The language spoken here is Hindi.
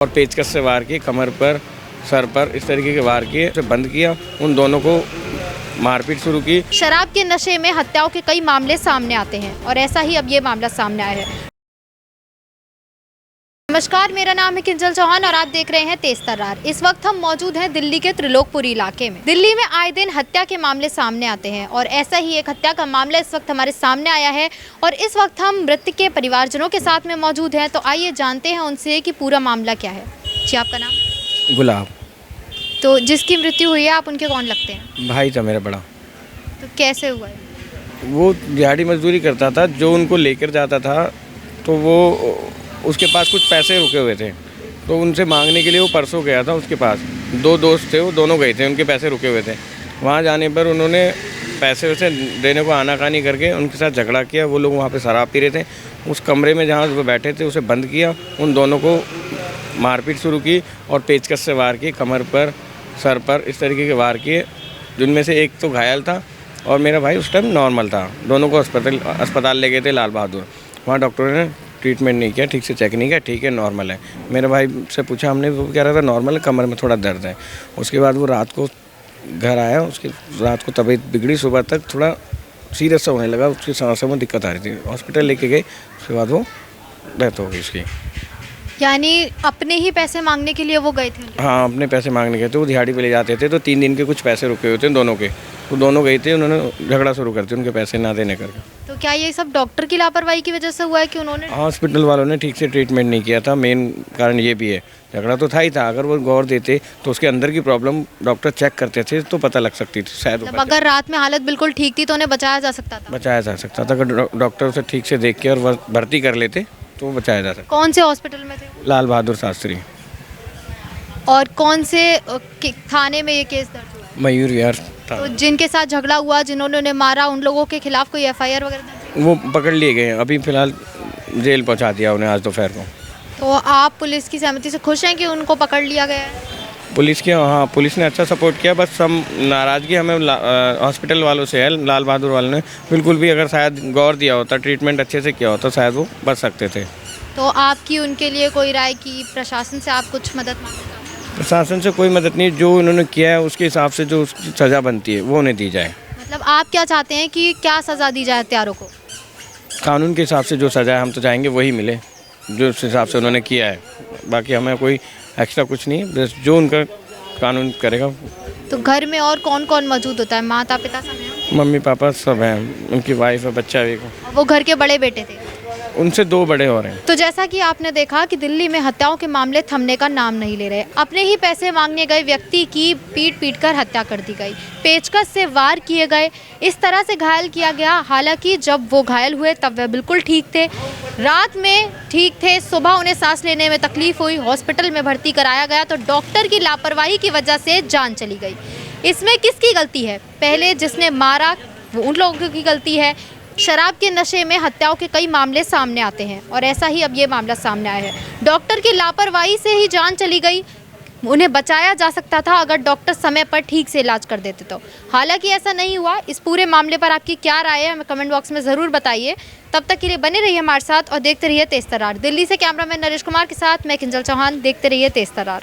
और पेचकस से वार किए, कमर पर, सर पर, इस तरीके के वार किए, उसे बंद किया, उन दोनों को मारपीट शुरू की। शराब के नशे में हत्याओं के कई मामले सामने आते हैं और ऐसा ही अब ये मामला सामने आया है। नमस्कार, मेरा नाम है किंजल चौहान और आप देख रहे हैं तेज तर्रार। इस वक्त हम मौजूद हैं दिल्ली के त्रिलोकपुरी इलाके में। दिल्ली में आए दिन हत्या के मामले सामने आते हैं और ऐसा ही एक हत्या का मामला इस वक्त हमारे सामने आया है और इस वक्त हम मृतक के परिवारजनों के साथ में मौजूद हैं। तो आइए जानते हैं उनसे कि पूरा मामला क्या है। जी, आपका नाम? गुलाब। तो जिसकी मृत्यु हुई है, आप उनके कौन लगते हैं? भाई था मेरा बड़ा। तो कैसे हुआ है? वो दिहाड़ी मजदूरी करता था, जो उनको लेकर जाता था तो वो उसके पास कुछ पैसे रुके हुए थे, तो उनसे मांगने के लिए वो परसों गया था उसके पास। दो दोस्त थे, वो दोनों गए थे, उनके पैसे रुके हुए थे। वहाँ जाने पर उन्होंने पैसे वैसे देने को आनाकानी करके उनके साथ झगड़ा किया। वो लोग वहाँ पे शराब पी रहे थे। उस कमरे में जहाँ वो बैठे थे उसे बंद किया, उन दोनों को मारपीट शुरू की और पेचकस से वार किए, कमर पर, सर पर, इस तरीके के वार किए, जिनमें से एक तो घायल था और मेरा भाई उस टाइम नॉर्मल था। दोनों को अस्पताल ले गए थे लाल बहादुर। वहाँ डॉक्टरों ने ट्रीटमेंट नहीं किया, ठीक से चेक नहीं किया, ठीक है नॉर्मल है। मेरे भाई से पूछा हमने, वो कह रहा था नॉर्मल है, कमर में थोड़ा दर्द है। उसके बाद वो रात को घर आया, उसकी रात को तबीयत बिगड़ी, सुबह तक थोड़ा सीरियस सा होने लगा, उसकी सांसों में दिक्कत आ रही थी। हॉस्पिटल लेके गए, उसके बाद वो डेथ हो गई उसकी। यानी अपने ही पैसे मांगने के लिए वो गए थे? हाँ, अपने पैसे मांगने गए थे। वो दिहाड़ी पे ले जाते थे, तो 3 दिन के कुछ पैसे रुके हुए थे दोनों के, तो दोनों गए थे, उन्होंने झगड़ा शुरू कर दिया उनके पैसे ना देने करके। तो क्या ये सब डॉक्टर की लापरवाही की वजह से हुआ है कि उन्होंने हॉस्पिटल वालों ने ठीक से ट्रीटमेंट नहीं किया था। मेन कारण ये भी है। झगड़ा तो था ही था, अगर वो गौर देते तो उसके अंदर की प्रॉब्लम डॉक्टर चेक करते थे तो पता लग सकती थी शायद। मतलब अगर रात में हालत बिल्कुल ठीक थी तो उन्हें बचाया जा सकता था? बचाया जा सकता था, अगर डॉक्टर उसे ठीक से देख के और भर्ती कर लेते तो बचाया जा सकता। कौन से हॉस्पिटल में थे? लाल बहादुर शास्त्री। और कौन से थाने में ये केस दर्ज हुआ? मयूर विहार था। तो जिनके साथ झगड़ा हुआ, जिन्होंने उन्हें मारा, उन लोगों के खिलाफ कोई एफआईआर वगैरह दर्ज? वो पकड़ लिए गए हैं, अभी फिलहाल जेल पहुंचा दिया उन्हें आज दोपहर को। तो आप पुलिस की सहमति से खुश हैं कि उनको पकड़ लिया गया है? पुलिस के, हाँ, पुलिस ने अच्छा सपोर्ट किया। बस हम नाराज़गी हमें हॉस्पिटल वालों से है, लाल बहादुर वालों ने बिल्कुल भी अगर शायद गौर दिया होता, ट्रीटमेंट अच्छे से किया होता, शायद वो बच सकते थे। तो आपकी उनके लिए कोई राय की प्रशासन से आप कुछ मदद मांगते हैं? प्रशासन से कोई मदद नहीं, जो उन्होंने किया है उसके हिसाब से जो उसकी सज़ा बनती है वो उन्हें दी जाए। मतलब आप क्या चाहते हैं कि क्या सज़ा दी जाए हत्यारों को? कानून के हिसाब से जो सज़ा है हम तो चाहेंगे वही मिले, जो उस हिसाब से उन्होंने किया है। बाकी हमें कोई एक्स्ट्रा कुछ नहीं, बस जो उनका कानून करेगा। तो घर में और कौन कौन मौजूद होता है? माता पिता सब हैं? मम्मी पापा सब हैं, उनकी वाइफ है, बच्चा भी है। वो घर के बड़े बेटे थे? उनसे 2 बड़े और हैं। तो जैसा कि आपने देखा कि दिल्ली में हत्याओं के मामले थमने का नाम नहीं ले रहे। अपने ही पैसे मांगने गए व्यक्ति की पीट कर हत्या कर दी गई, पेचकस से वार किए गए, इस तरह से घायल किया गया। हालांकि जब वो घायल हुए तब वे बिल्कुल ठीक थे, रात में ठीक थे, सुबह उन्हें सांस लेने में तकलीफ हुई, हॉस्पिटल में भर्ती कराया गया तो डॉक्टर की लापरवाही की वजह से जान चली गई। इसमें किसकी गलती है? पहले जिसने मारा वो उन लोगों की गलती है। शराब के नशे में हत्याओं के कई मामले सामने आते हैं और ऐसा ही अब ये मामला सामने आया है। डॉक्टर की लापरवाही से ही जान चली गई। उन्हें बचाया जा सकता था अगर डॉक्टर समय पर ठीक से इलाज कर देते तो। हालांकि ऐसा नहीं हुआ। इस पूरे मामले पर आपकी क्या राय है हमें कमेंट बॉक्स में ज़रूर बताइए। तब तक के लिए बने रहिए हमारे साथ और देखते रहिए तेज तर्रार। दिल्ली से कैमरामैन नरेश कुमार के साथ मैं किंजल चौहान। देखते रहिए तेज तर्रार।